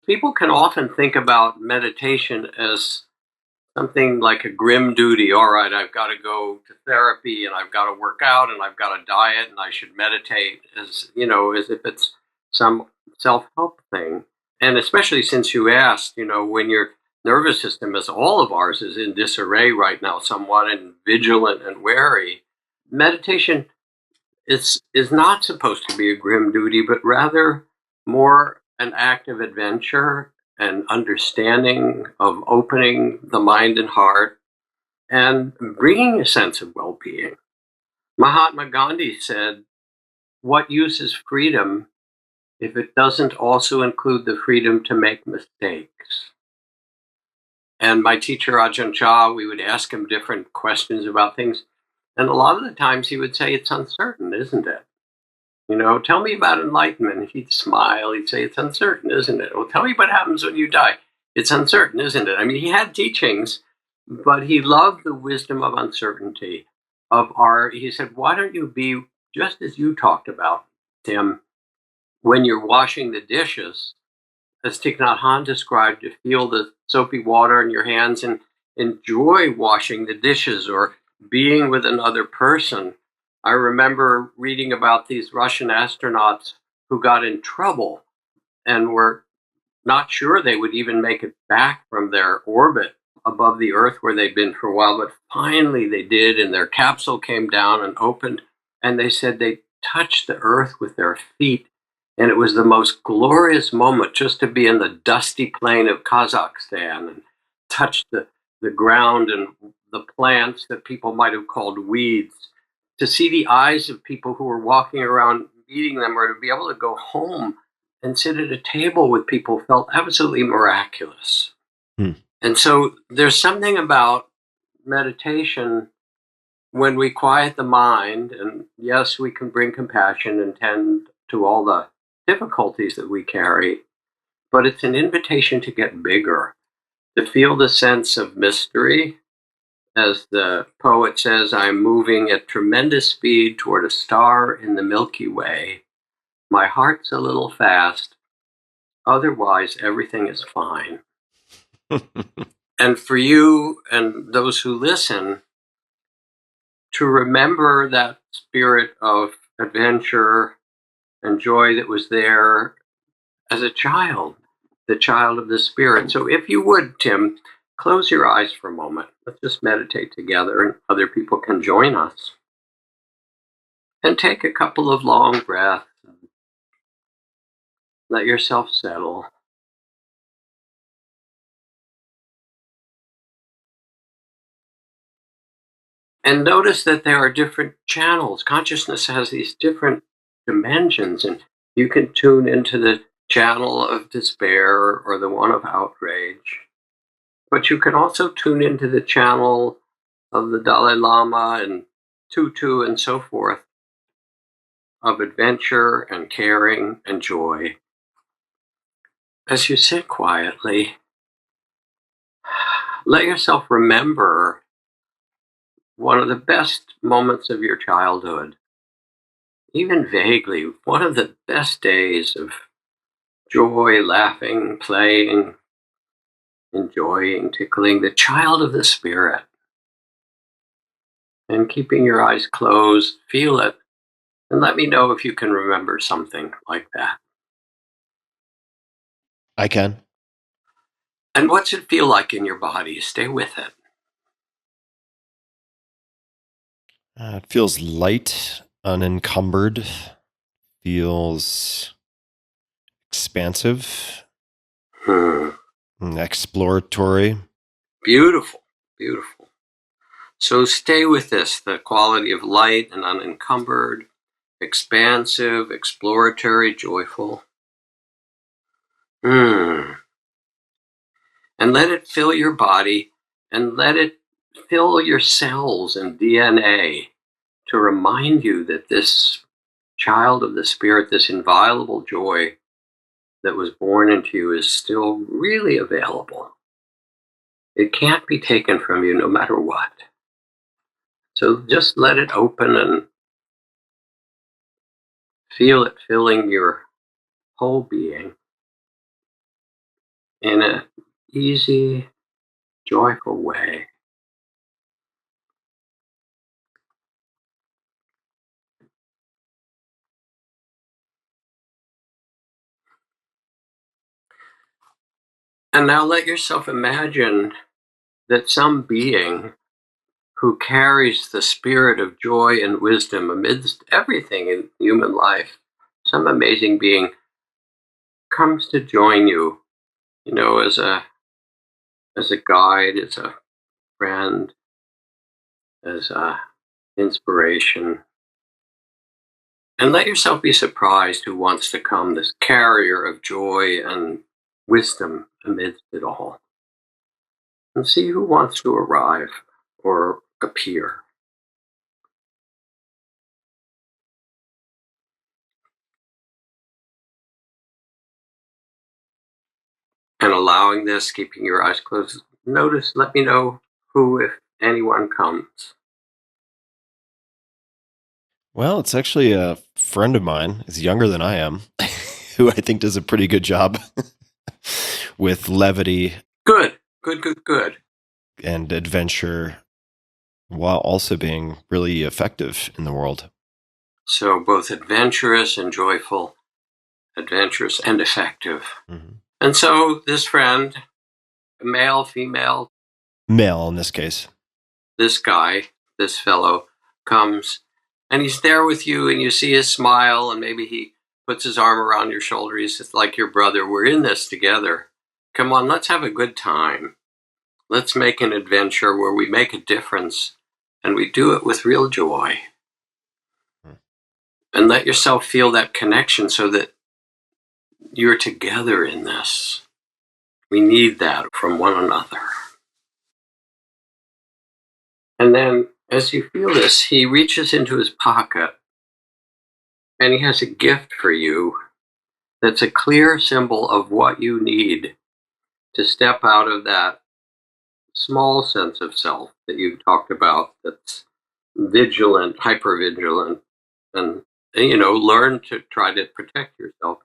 People can often think about meditation as something like a grim duty. All right, I've got to go to therapy and I've got to work out and I've got to diet and I should meditate, as as if it's some self-help thing. And especially since you asked, when your nervous system, as all of ours, is in disarray right now, somewhat, and vigilant and wary, meditation is not supposed to be a grim duty, but rather more an act of adventure and understanding of opening the mind and heart and bringing a sense of well-being. Mahatma Gandhi said, "What use is freedom if it doesn't also include the freedom to make mistakes?" And my teacher, Ajahn Chah, we would ask him different questions about things. And a lot of the times he would say, "It's uncertain, isn't it? Tell me about enlightenment." He'd smile. He'd say, "It's uncertain, isn't it? Well, tell me what happens when you die. It's uncertain, isn't it?" I mean, he had teachings, but he loved the wisdom of uncertainty. He said, "Why don't you be just as you talked about, Tim, when you're washing the dishes, as Thich Nhat Hanh described, to feel the soapy water in your hands and enjoy washing the dishes or being with another person." I remember reading about these Russian astronauts who got in trouble and were not sure they would even make it back from their orbit above the Earth where they'd been for a while, but finally they did, and their capsule came down and opened, and they said they touched the Earth with their feet, and it was the most glorious moment just to be in the dusty plain of Kazakhstan and touch the ground and the plants that people might have called weeds, to see the eyes of people who were walking around meeting them, or to be able to go home and sit at a table with people, felt absolutely miraculous. And so there's something about meditation when we quiet the mind, and yes, we can bring compassion and tend to all the difficulties that we carry, but it's an invitation to get bigger, to feel the sense of mystery. As the poet says, "I'm moving at tremendous speed toward a star in the Milky Way. My heart's a little fast. Otherwise, everything is fine." And for you and those who listen, to remember that spirit of adventure and joy that was there as a child, the child of the spirit. So if you would, Tim, close your eyes for a moment. Let's just meditate together, and other people can join us. And take a couple of long breaths. Let yourself settle. And notice that there are different channels. Consciousness has these different dimensions, and you can tune into the channel of despair or the one of outrage. But you can also tune into the channel of the Dalai Lama and Tutu and so forth, of adventure and caring and joy. As you sit quietly, let yourself remember one of the best moments of your childhood, even vaguely, one of the best days of joy, laughing, playing, enjoying, tickling, the child of the spirit. And keeping your eyes closed, feel it, and let me know if you can remember something like that. I can. And what's it feel like in your body? Stay with it. It feels light, unencumbered, feels expansive, and exploratory. Beautiful, beautiful. So stay with this, the quality of light and unencumbered, expansive, exploratory, joyful. And let it fill your body, and let it fill your cells and DNA, to remind you that this child of the spirit, this inviolable joy that was born into you, is still really available. It can't be taken from you no matter what. So just let it open and feel it filling your whole being. in an easy, joyful way. And now let yourself imagine that some being who carries the spirit of joy and wisdom amidst everything in human life, some amazing being comes to join you, as a guide, as a friend, as a inspiration. And let yourself be surprised who wants to come, this carrier of joy and wisdom amidst it all. And see who wants to arrive or appear. And allowing this, keeping your eyes closed, let me know who, if anyone, comes. Well, it's actually a friend of mine. He's younger than I am, who I think does a pretty good job with levity. Good. And adventure, while also being really effective in the world. So both adventurous and joyful, adventurous and effective. Mm-hmm. And so this friend, male, female? Male in this case. This guy, this fellow, comes and he's there with you and you see his smile and maybe he puts his arm around your shoulder. He's just like your brother. We're in this together. Come on, let's have a good time. Let's make an adventure where we make a difference and we do it with real joy. And let yourself feel that connection so that you're together in this. We need that from one another. And then as you feel this, he reaches into his pocket and he has a gift for you that's a clear symbol of what you need to step out of that small sense of self that you talked about, that's vigilant, hypervigilant, and learn to try to protect yourself.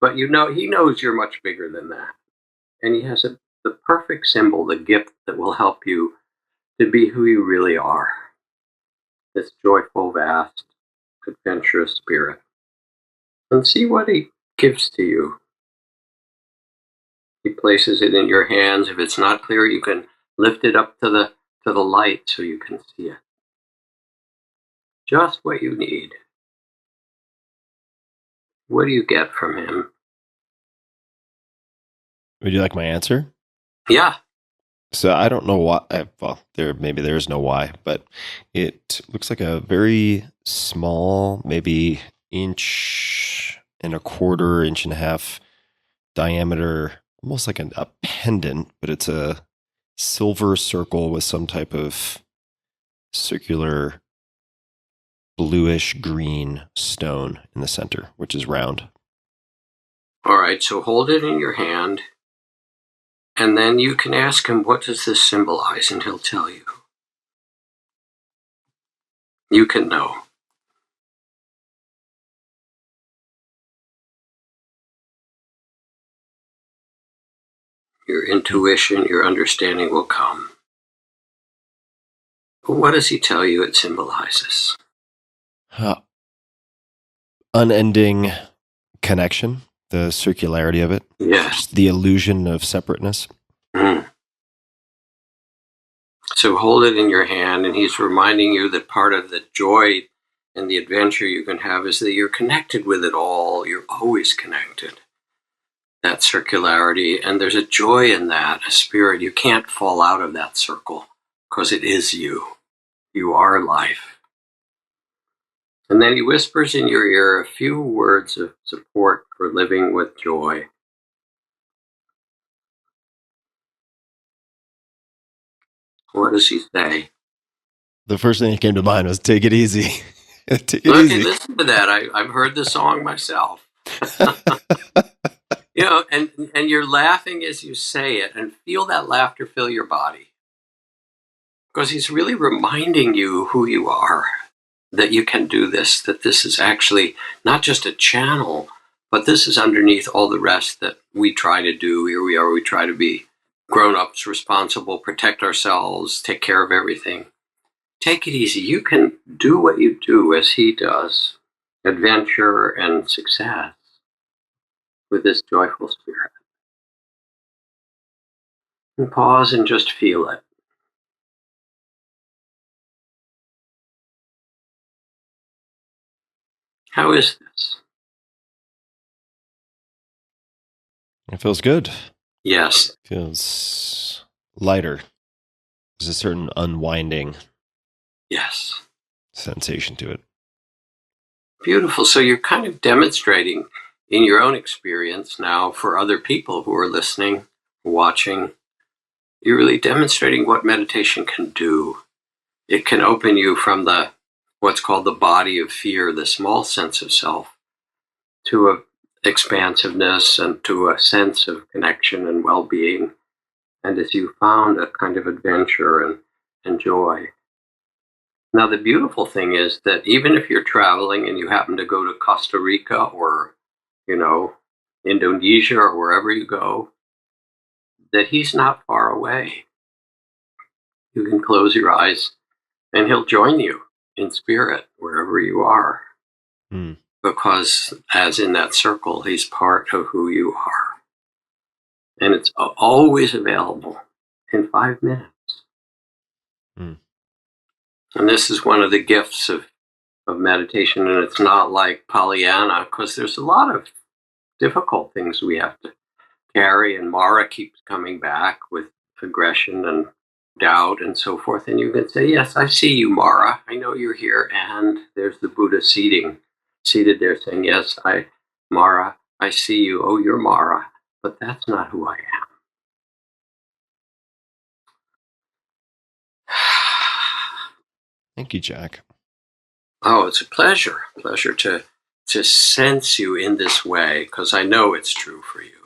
But he knows you're much bigger than that. And he has the perfect symbol, the gift that will help you to be who you really are. This joyful, vast, adventurous spirit. And see what he gives to you. He places it in your hands. If it's not clear, you can lift it up to the light so you can see it. Just what you need. What do you get from him? Would you like my answer? Yeah. So I don't know why. Maybe there's no why, but it looks like a very small, maybe 1.25 inch diameter, almost like a pendant, but it's a silver circle with some type of circular bluish green stone in the center, which is round. All right, so hold it in your hand, and then you can ask him, what does this symbolize? And he'll tell you. You can know. Your intuition, your understanding will come. But what does he tell you it symbolizes? Unending connection, the circularity of it. Yes. The illusion of separateness. Mm. So hold it in your hand, and he's reminding you that part of the joy and the adventure you can have is that you're connected with it all. You're always connected. That circularity, and there's a joy in that, a spirit. You can't fall out of that circle because it is you. You are life. And then he whispers in your ear a few words of support for living with joy. What does he say? The first thing that came to mind was take it easy. Take it easy. Listen to that. I've heard the song myself. And you're laughing as you say it, and feel that laughter fill your body. Because he's really reminding you who you are, that you can do this, that this is actually not just a channel, But this is underneath all the rest that we try to do. Here we are, we try to be grown-ups, responsible, protect ourselves, take care of everything. Take it easy. You can do what you do as he does, adventure and success, with this joyful spirit. And pause and just feel it. How is this? It feels good. Yes. It feels lighter. There's a certain unwinding Yes. sensation to it. Beautiful. So you're kind of demonstrating in your own experience now for other people who are listening, watching. You're really demonstrating what meditation can do. It can open you from what's called the body of fear, the small sense of self, to a expansiveness and to a sense of connection and well-being. And as you found a kind of adventure and joy. Now, the beautiful thing is that even if you're traveling and you happen to go to Costa Rica or, Indonesia or wherever you go, that he's not far away. You can close your eyes and he'll join you in spirit wherever you are. Mm. Because as in that circle, he's part of who you are. And it's always available in 5 minutes. Mm. And this is one of the gifts of meditation, and it's not like Pollyanna, because there's a lot of difficult things we have to carry, and Mara keeps coming back with aggression and doubt and so forth, and you can say, yes, I see you, Mara. I know you're here, and there's the Buddha seated there saying, yes, Mara, I see you. Oh, you're Mara, but that's not who I am. Thank you, Jack. Oh, it's a pleasure to sense you in this way, because I know it's true for you.